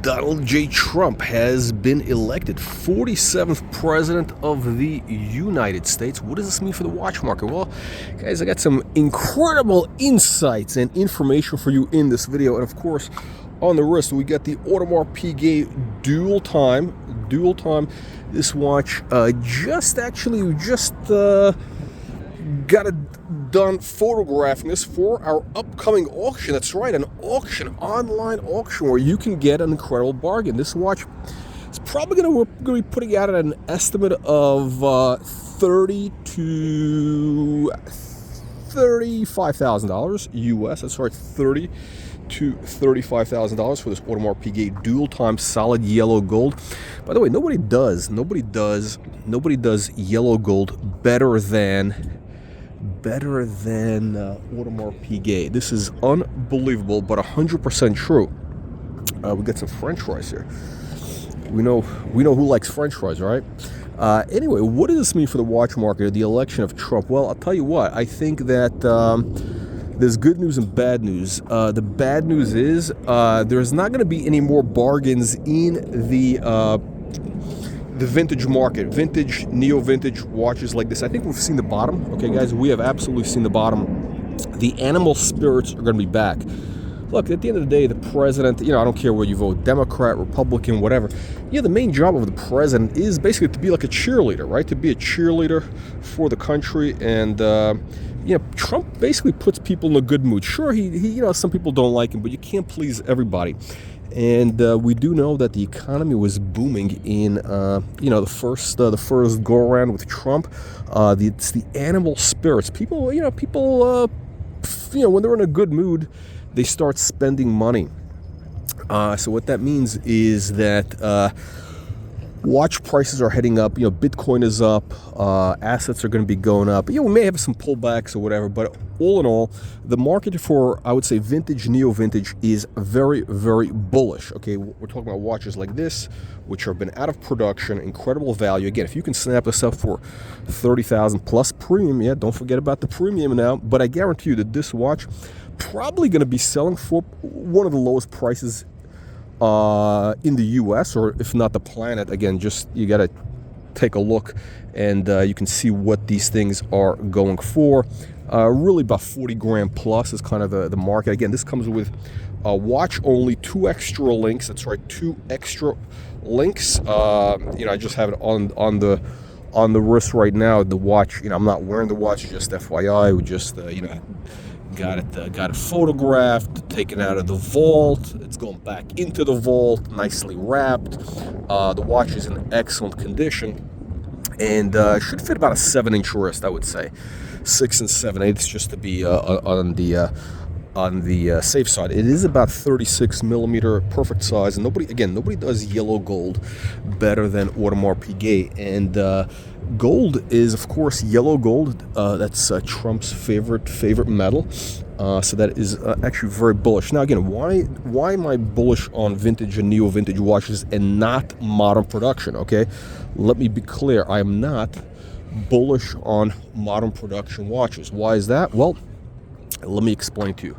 Donald J. Trump has been elected 47th president of the United States. What does this mean for the watch market? Well, guys, I got some incredible insights and information for you in this video. And of course, on the wrist, we got the Audemars Piguet dual time. This watch just got it done photographing this for our upcoming auction. That's right, an auction, online auction, where you can get an incredible bargain. This watch is probably we're going to be putting out at an estimate of $30,000 to $35,000 US. That's right, $30,000 to $35,000 for this Audemars Piguet dual time solid yellow gold. By the way, nobody does yellow gold better than Audemars Piguet. This is unbelievable, but 100% true. We got some French fries here. We know who likes French fries, right? Anyway, what does this mean for the watch market or the election of Trump? Well, I'll tell you what. I think that there's good news and bad news. The bad news is there's not going to be any more bargains in the vintage market, vintage, neo-vintage watches like this. I think we've seen the bottom. Okay, guys, we have absolutely seen the bottom. The animal spirits are going to be back. Look, at the end of the day, the president, I don't care whether you vote Democrat, Republican, whatever. The main job of the president is basically to be like a cheerleader, right? To be a cheerleader for the country. And, Trump basically puts people in a good mood. Sure, he some people don't like him, but you can't please everybody. And we do know that the economy was booming in, the first go around with Trump. It's the animal spirits. People, when they're in a good mood, they start spending money. So what that means is that watch prices are heading up. Bitcoin is up. Assets are going to be going up. We may have some pullbacks or whatever, but all in all, the market for, I would say, vintage, neo-vintage is very, very bullish. Okay, we're talking about watches like this, which have been out of production, incredible value. Again, if you can snap this up for $30,000 plus premium, don't forget about the premium now. But I guarantee you that this watch probably going to be selling for one of the lowest prices in the U.S., or if not the planet. Again, just you got to take a look, and you can see what these things are going for. Really about 40 grand plus is kind of the market. Again, this comes with a watch only, 2 extra links. That's right, 2 extra links. I just have it on the wrist right now. The watch, I'm not wearing the watch, just FYI. We just got it photographed, taken out of the vault. It's going back into the vault, nicely wrapped. The watch is in excellent condition, and should fit about a 7-inch wrist, I would say, 6 7/8, just to be on the safe side. It is about 36 millimeter, perfect size, and nobody does yellow gold better than Audemars Piguet. And gold is, of course, yellow gold. That's Trump's favorite metal. So that is actually very bullish. Now, again, why am I bullish on vintage and neo-vintage watches and not modern production? Okay, let me be clear. I am not bullish on modern production watches. Why is that? Well, let me explain to you.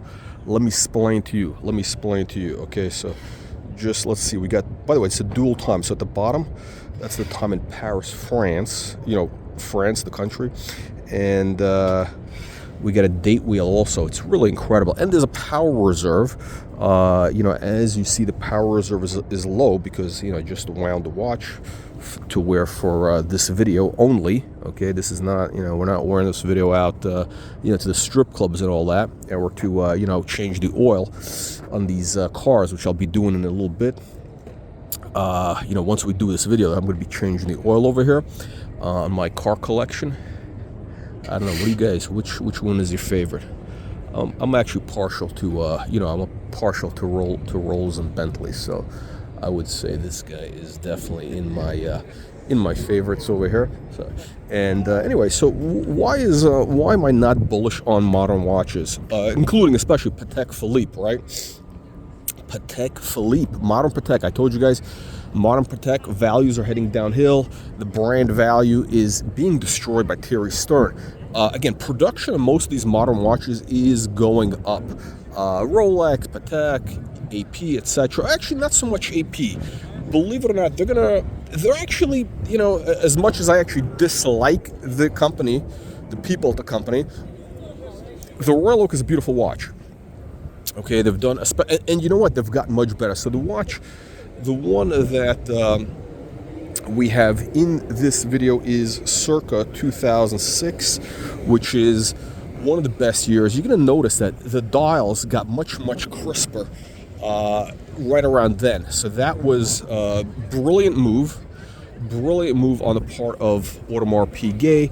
Okay, so just let's see. We got, by the way, it's a dual time. So at the bottom, that's the time in Paris, France. France, the country, and we got a date wheel also. It's really incredible, and there's a power reserve. As you see, the power reserve is low because I just wound the watch to wear for this video only. Okay, this is not, we're not wearing this video out to the strip clubs and all that, or to change the oil on these cars, which I'll be doing in a little bit. Once we do this video, I'm going to be changing the oil over here on my car collection. I don't know, what do you guys, which one is your favorite? I'm actually partial to I'm partial to Rolls and Bentleys, so I would say this guy is definitely in my favorites over here. So, and anyway, so why am I not bullish on modern watches, including especially Patek Philippe, right? Patek Philippe, modern Patek. I told you guys, modern Patek values are heading downhill. The brand value is being destroyed by Thierry Stern. Again, production of most of these modern watches is going up. Rolex, Patek, AP, etc. Actually, not so much AP. Believe it or not, they're actually, as much as I actually dislike the company, the people at the company, the Royal Oak is a beautiful watch. Okay, they've done, and you know what? They've gotten much better. So the watch, the one that we have in this video is circa 2006, which is one of the best years. You're going to notice that the dials got much crisper right around then. So that was a brilliant move on the part of Audemars Piguet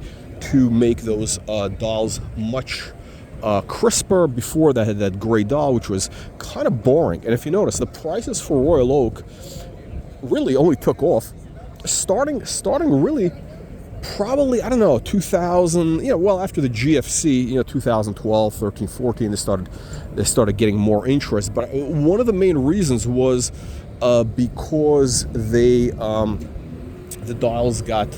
to make those dials much crisper. Before that had that gray dial, which was kind of boring. And if you notice, the prices for Royal Oak really only took off starting really probably, I don't know, 2000, well, after the GFC, 2012, 13, 14, they started getting more interest. But one of the main reasons was because the dials got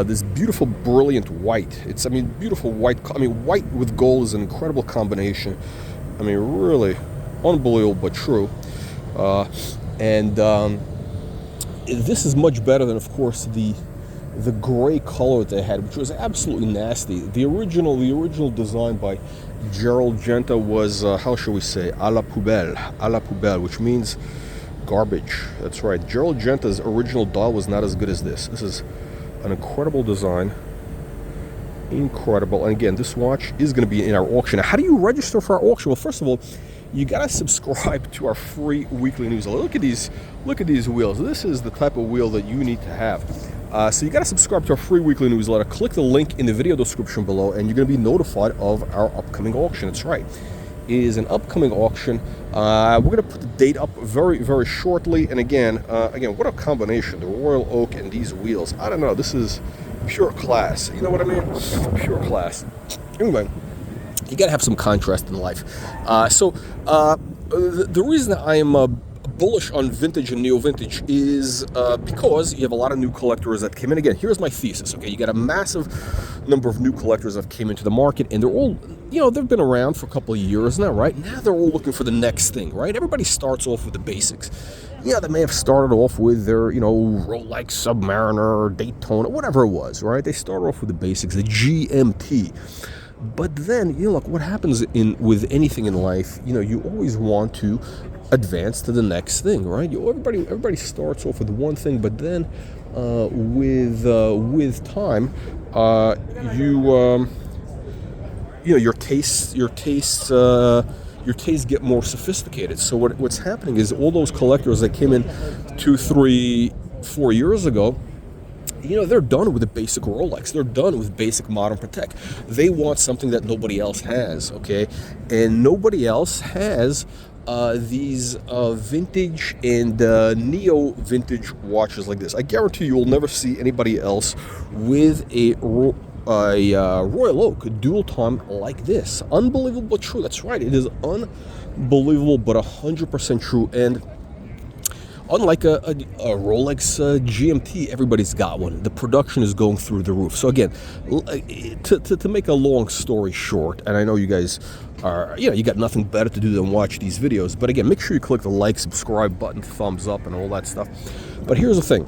this beautiful, brilliant white. Beautiful white. White with gold is an incredible combination. Really unbelievable, but true. This is much better than, of course, the gray color they had, which was absolutely nasty. The original design by Gerald Genta was, how shall we say, à la poubelle, which means garbage. That's right. Gerald Genta's original dial was not as good as this. This is an incredible design. Incredible. And again, this watch is going to be in our auction. Now, how do you register for our auction? Well, first of all, you gotta subscribe to our free weekly newsletter. Look at these wheels. This is the type of wheel that you need to have. So you gotta subscribe to our free weekly newsletter. Click the link in the video description below, and you're gonna be notified of our upcoming auction. That's right. It is an upcoming auction. We're gonna put the date up very shortly. And again, what a combination! The Royal Oak and these wheels. I don't know. This is pure class. You know what I mean? Pure class. Anyway. You got to have some contrast in life. The reason that I am bullish on vintage and neo-vintage is because you have a lot of new collectors that came in. Again, here's my thesis. Okay, you got a massive number of new collectors that came into the market, and they're all, they've been around for a couple of years now, right? Now they're all looking for the next thing, right? Everybody starts off with the basics. They may have started off with their, Rolex Submariner or Daytona, whatever it was, right? They start off with the basics, the GMT. But then, look, what happens with anything in life, you always want to advance to the next thing, right? Everybody starts off with one thing, but then with time, your tastes get more sophisticated. So what's happening is all those collectors that came in 2, 3, 4 years ago, they're done with the basic Rolex. They're done with basic modern Patek. They want something that nobody else has, okay? And nobody else has these vintage and neo-vintage watches like this. I guarantee you will never see anybody else with a Royal Oak dual time like this. Unbelievable but true. That's right. It is unbelievable but 100% true. And unlike a Rolex GMT, everybody's got one. The production is going through the roof. So again, to make a long story short, and I know you guys are, you got nothing better to do than watch these videos. But again, make sure you click the like, subscribe button, thumbs up, and all that stuff. But here's the thing: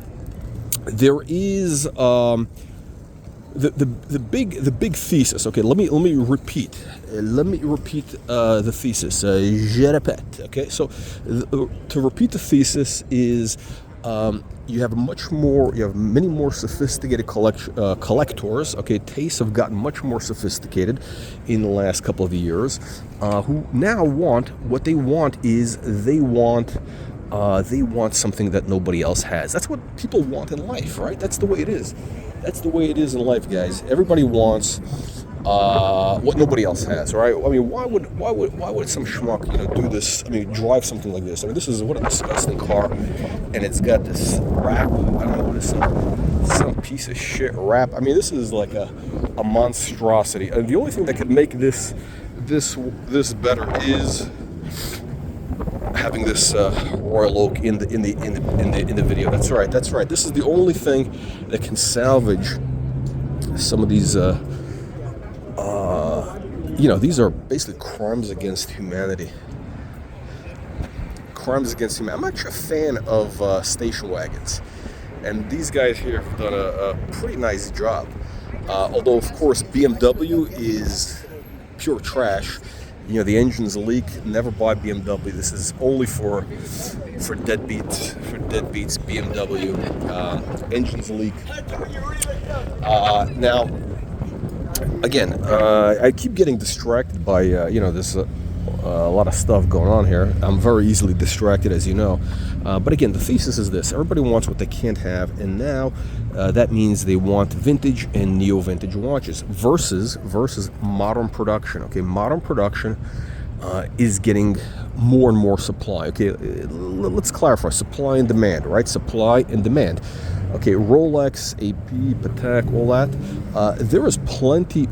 there is the big thesis. Okay, let me repeat. The thesis. Je répète. Okay, so to repeat the thesis is you have many more sophisticated collectors. Okay, tastes have gotten much more sophisticated in the last couple of years. Who now want they want something that nobody else has. That's what people want in life, right? That's the way it is. That's the way it is in life, guys. Everybody wants what nobody else has, right? Why would some schmuck, do this? Drive something like this. This is what a disgusting car, and it's got this wrap. I don't know what it's some piece of shit wrap. This is like a monstrosity. And the only thing that could make this better is having this Royal Oak in the video. That's right. This is the only thing that can salvage some of these. These are basically crimes against humanity. crimes against humanity. I'm actually a fan of station wagons, and these guys here have done a pretty nice job. Although, of course, BMW is pure trash. You know, the engines leak. Never buy BMW. This is only for deadbeats. For deadbeats, BMW. Engines leak. Now, again, I keep getting distracted by there's a lot of stuff going on here. I'm very easily distracted, as you know. But again, the thesis is this: everybody wants what they can't have, and now that means they want vintage and neo-vintage watches versus modern production. Okay, modern production is getting more and more supply. Okay, let's clarify: supply and demand, right? Supply and demand. Okay, Rolex, AP, Patek, all that. There is plenty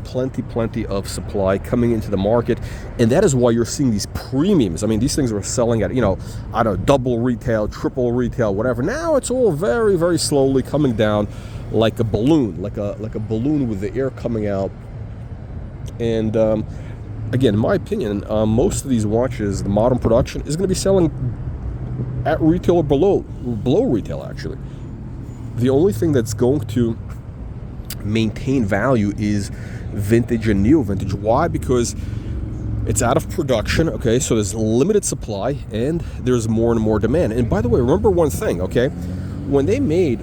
of supply coming into the market, and that is why you're seeing these premiums. I mean, these things are selling at, I don't know, double retail, triple retail, whatever. Now it's all very, very slowly coming down like a balloon, like a balloon with the air coming out. And again, in my opinion, most of these watches, the modern production, is going to be selling at retail or below retail, actually. The only thing that's going to maintain value is vintage and neo-vintage. Why? Because it's out of production, okay? So there's limited supply and there's more and more demand. And by the way, remember one thing, okay? When they made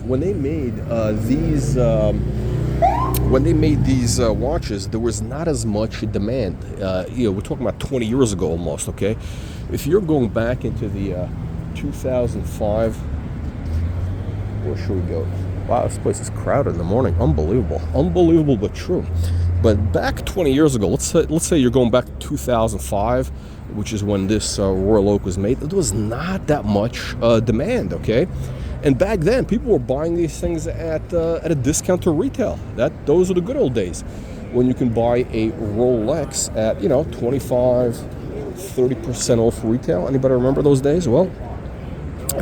these watches, there was not as much demand. We're talking about 20 years ago almost, okay? If you're going back into the 2005, where should we go? Wow, this place is crowded in the morning. Unbelievable, but true. But back 20 years ago, let's say you're going back to 2005, which is when this Royal Oak was made. There was not that much demand, okay? And back then, people were buying these things at a discount to retail. Those are the good old days, when you can buy a Rolex at 25, 30% off retail. Anybody remember those days? Well,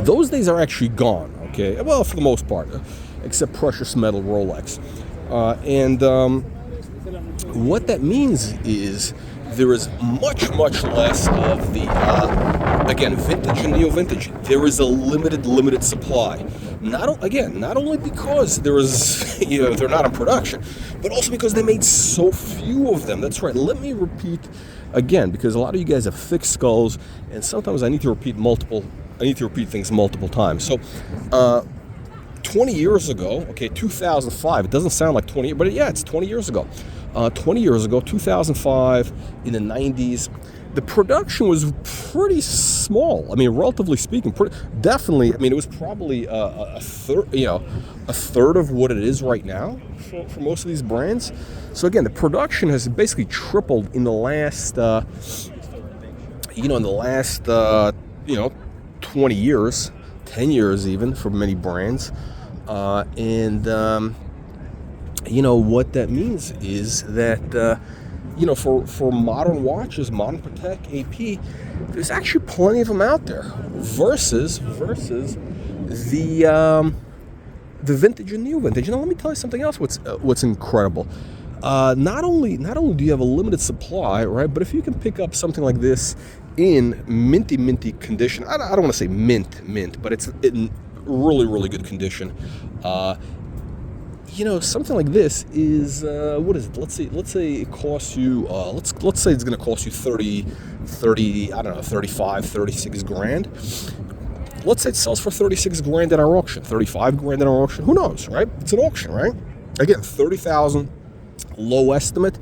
those days are actually gone. Okay, well, for the most part, except precious metal Rolex. What that means is there is much less of the, again, vintage and neo-vintage. There is a limited supply. Not only because there is, they're not in production, but also because they made so few of them. That's right. Let me repeat again, because a lot of you guys have thick skulls, and sometimes I need to repeat things multiple times. So, 20 years ago, okay, 2005, it doesn't sound like 20, but yeah, it's 20 years ago. 20 years ago, 2005, in the 90s, the production was pretty small. I mean, relatively speaking, definitely. I mean, it was probably a third of what it is right now for most of these brands. So again, the production has basically tripled in the last, 20 years, 10 years even for many brands. What that means is that, for modern watches, modern Patek, AP, there's actually plenty of them out there versus the vintage and neo-vintage. Let me tell you something else. What's incredible. Not only do you have a limited supply, right? But if you can pick up something like this in minty condition, I don't want to say mint, but it's in really good condition. Something like this is what is it? Let's say it costs you. Let's say it's going to cost you 30, 35, 36 grand. Let's say it sells for 36 grand at our auction, 35 grand at our auction. Who knows, right? It's an auction, right? Again, 30,000. Low estimate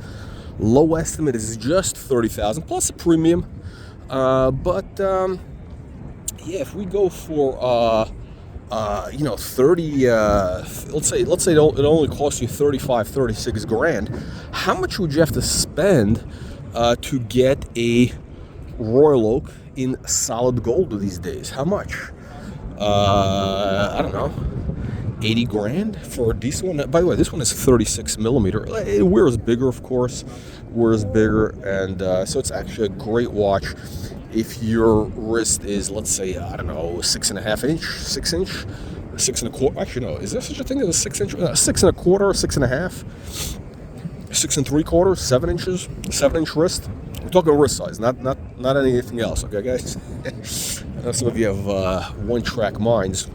is just 30,000 plus a premium. If we go for 30, let's say it only costs you 35, 36 grand. How much would you have to spend to get a Royal Oak in solid gold these days? How much? I don't know. 80 grand for a decent one. By the way, this one is 36 millimeter. It wears bigger, of course. And so it's actually a great watch if your wrist is, let's say, 6.5 inch, 6 inch, 6.25. Actually, no. Is there such a thing as a 6 inch? 6.25, 6.5, 6.75, 7 inches, 7 inch wrist. We're talking wrist size, not anything else. Okay, guys. Some of you have one-track minds,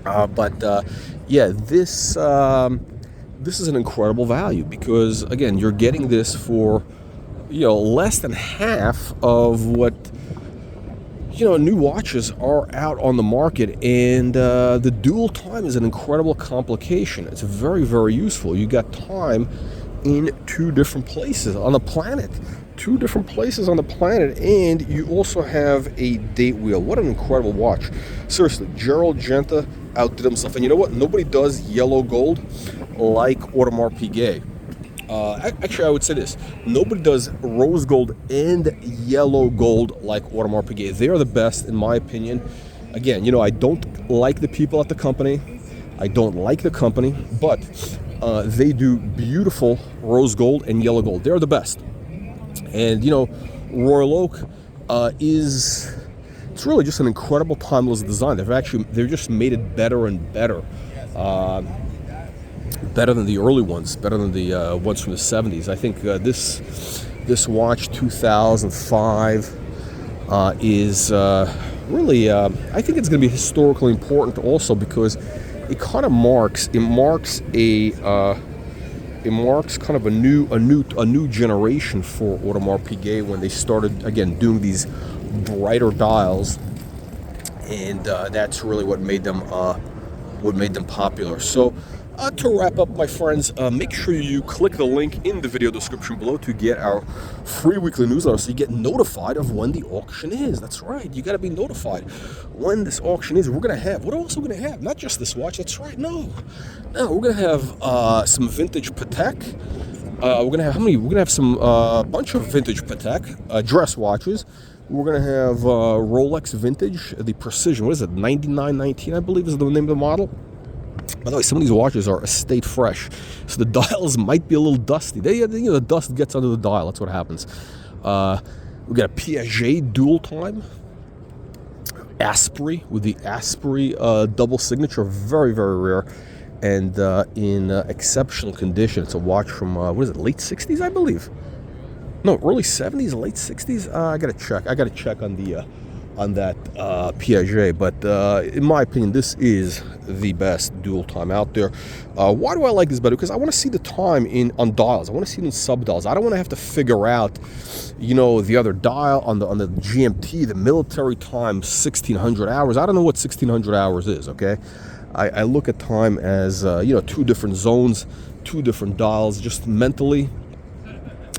but yeah, this is an incredible value because again, you're getting this for less than half of what new watches are out on the market, and the dual time is an incredible complication. It's very, very useful. You got time in two different places on the planet. And you also have a date wheel. What an incredible watch. Seriously, Gerald Genta outdid himself. And you know what? Nobody does yellow gold like Audemars Piguet. Actually, I would say this. Nobody does rose gold and yellow gold like Audemars Piguet. They are the best, in my opinion. Again, I don't like the people at the company. But they do beautiful rose gold and yellow gold. They're the best. And, Royal Oak it's really just an incredible timeless design. They've just made it better and better. Better than the early ones, better than the ones from the 70s. I think this watch, 2005, is really, I think it's going to be historically important also because it kind of marks kind of a new generation for Audemars Piguet when they started again doing these brighter dials, and that's really what made them popular. So to wrap up, my friends, make sure you click the link in the video description below to get our free weekly newsletter so you get notified of when the auction is. That's right, you got to be notified when this auction is. We're going to have, what else are we going to have? Not just this watch, that's right, no, we're going to have some vintage Patek. We're going to have, We're going to have some bunch of vintage Patek dress watches. We're going to have Rolex vintage, the Precision, what is it, 9919, I believe is the name of the model. By the way, some of these watches are estate fresh, so the dials might be a little dusty. The dust gets under the dial. That's what happens. We got a Piaget dual time, Asprey with the Asprey double signature, very, very rare, and in exceptional condition. It's a watch from late '60s, I believe. No, early '70s, late '60s. I gotta check on that Piaget, but in my opinion, this is the best dual time out there. Why do I like this better? Because I want to see the time on dials. I want to see it in sub dials. I don't want to have to figure out, the other dial on the GMT, the military time, 1600 hours. I don't know what 1600 hours is. Okay, I look at time as two different zones, two different dials, just mentally.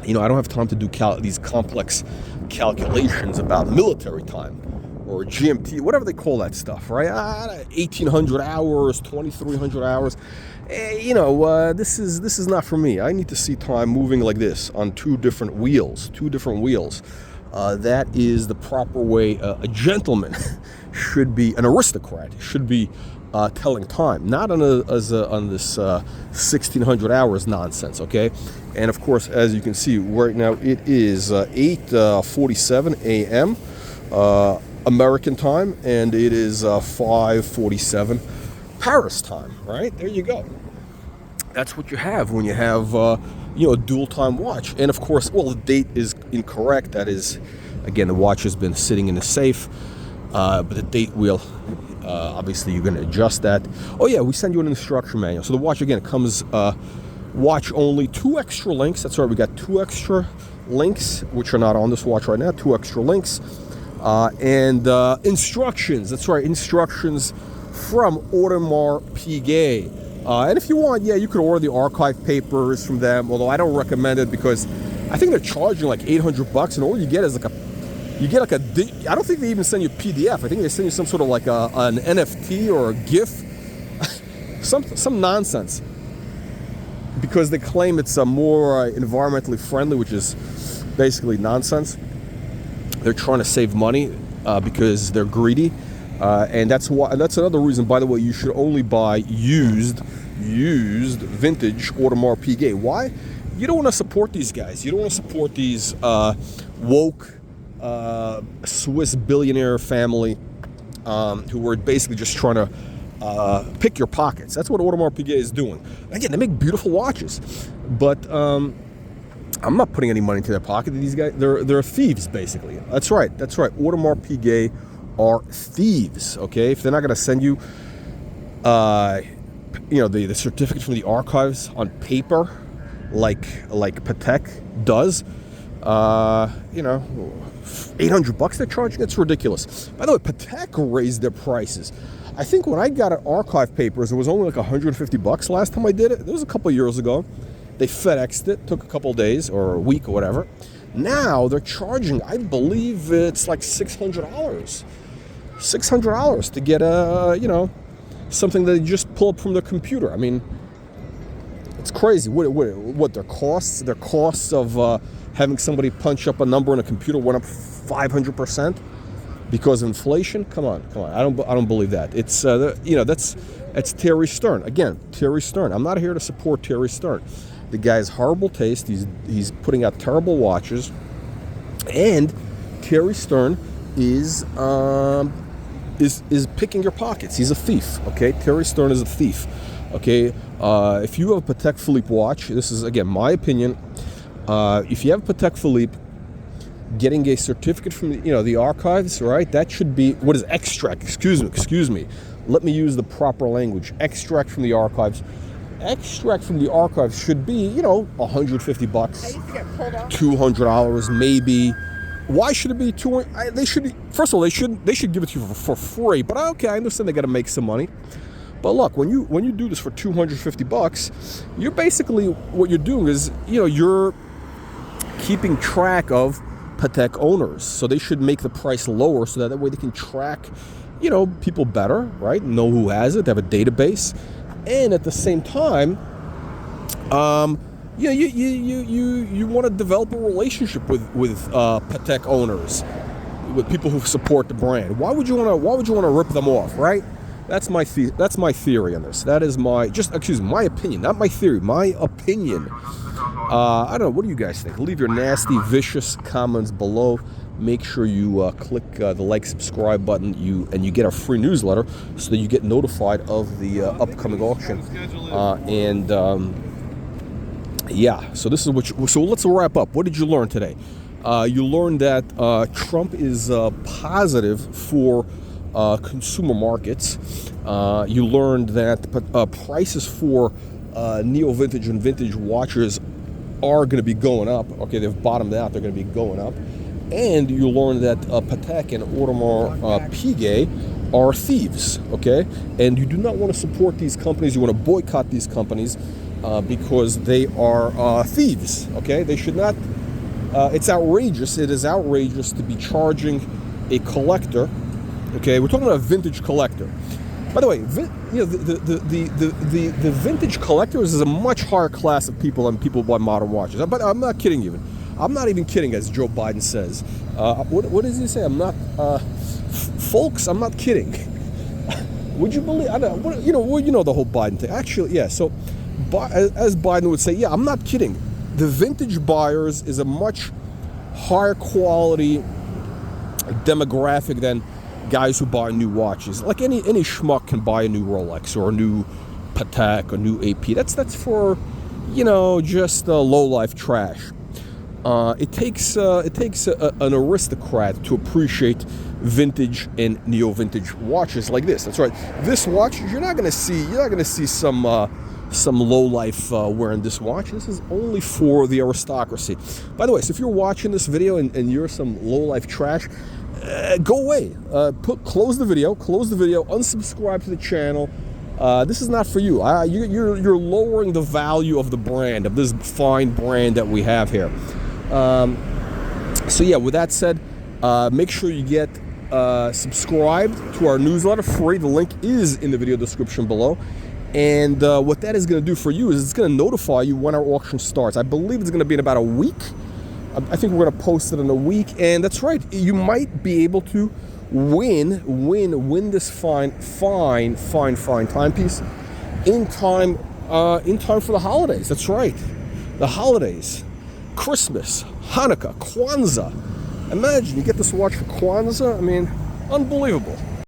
I don't have time to do these complex calculations about military time or GMT, whatever they call that stuff, right? 1,800 hours, 2,300 hours. This is not for me. I need to see time moving like this on two different wheels. That is the proper way a gentleman should be, an aristocrat should be telling time, not on this 1,600 hours nonsense, okay? And of course, as you can see right now, it is 8:47 a.m. American time, and it is 5:47 Paris time. Right there, you go. That's what you have when you have a dual time watch. And of course, the date is incorrect. That is, again, the watch has been sitting in a safe, but the date wheel. Obviously, you're going to adjust that. Oh yeah, we send you an instruction manual. So the watch again comes watch only, 2 extra links. That's right, we got 2 extra links which are not on this watch right now. 2 extra links and instructions. That's right, instructions from Audemars Piguet. And if you want, you could order the archive papers from them. Although I don't recommend it because I think they're charging like $800, and all you get is I don't think they even send you a PDF. I think they send you some sort of like an NFT or a GIF, some nonsense, because they claim it's more environmentally friendly, which is basically nonsense. They're trying to save money because they're greedy, and that's another reason. By the way, you should only buy used vintage Audemars Piguet. Why? You don't want to support these guys. You don't want to support these woke Swiss billionaire family who were basically just trying to pick your pockets. That's what Audemars Piguet is doing. Again, they make beautiful watches, but I'm not putting any money into their pocket. These guys, they're thieves, basically. That's right. Audemars Piguet are thieves, okay? If they're not going to send you, the certificate from the archives on paper, like Patek does, $800 they're charging. It's ridiculous. By the way, Patek raised their prices. I think when I got an archive papers, it was only like $150 last time I did it. It was a couple of years ago. They FedExed it, took a couple of days or a week or whatever. Now they're charging, I believe it's like $600. $600 to get something that they just pull up from their computer. I mean, it's crazy. What their costs? Their costs of having somebody punch up a number in a computer went up 500% because of inflation. Come on. I don't believe that. It's that's Terry Stern. Again, Terry Stern. I'm not here to support Terry Stern. The guy has horrible taste. He's putting out terrible watches, and Terry Stern is picking your pockets. He's a thief. Okay, Terry Stern is a thief. Okay, if you have a Patek Philippe watch, this is again my opinion. If you have a Patek Philippe, getting a certificate from the archives, right? That should be what is extract. Excuse me. Let me use the proper language. Extract from the archives. Extract from the archives should be $150, $200 maybe. Why should it be $200? They should. First of all, they should give it to you for free. But okay, I understand they got to make some money. But look, when you do this for $250, you're basically what you're doing is you're keeping track of Patek owners. So they should make the price lower so that way they can track people better, right? Know who has it. They have a database, and at the same time, you want to develop a relationship with Patek owners, with people who support the brand. Why would you want to rip them off, right? That's my theory on this. That is my opinion, not my theory. My opinion. I don't know. What do you guys think? Leave your nasty, vicious comments below. Make sure you click the like, subscribe button. You get our free newsletter so that you get notified of the upcoming auction. So this is so let's wrap up. What did you learn today? You learned that Trump is positive for consumer markets. You learned that prices for neo-vintage and vintage watches are going to be going up. Okay, they've bottomed out. They're going to be going up. And you learned that Patek and Audemars Piguet are thieves. Okay, and you do not want to support these companies. You want to boycott these companies because they are thieves. Okay, they should not. It's outrageous. It is outrageous to be charging a collector. Okay, we're talking about a vintage collector. By the way, the vintage collectors is a much higher class of people than people who buy modern watches. But I'm not kidding you. I'm not even kidding, as Joe Biden says. What does he say? I'm not, folks. I'm not kidding. Would you believe? I don't. The whole Biden thing. Actually, yeah. So, as Biden would say, yeah, I'm not kidding. The vintage buyers is a much higher quality demographic than guys who buy new watches. Like any schmuck can buy a new Rolex or a new Patek or new AP. That's for just low life trash. It takes an aristocrat to appreciate vintage and neo vintage watches like this. That's right. This watch you're not gonna see some low life wearing this watch. This is only for the aristocracy. By the way, so if you're watching this video and you're some low life trash, go away. Close the video, unsubscribe to the channel. This is not for you. You're lowering the value of the brand, of this fine brand that we have here. With that said, make sure you get subscribed to our newsletter free. The link is in the video description below. And what that is going to do for you is it's going to notify you when our auction starts. I believe it's going to be in about a week. I think we're going to post it in a week, and that's right. You might be able to win this fine timepiece in time for the holidays. That's right, the holidays, Christmas, Hanukkah, Kwanzaa. Imagine you get this watch for Kwanzaa. I mean, unbelievable.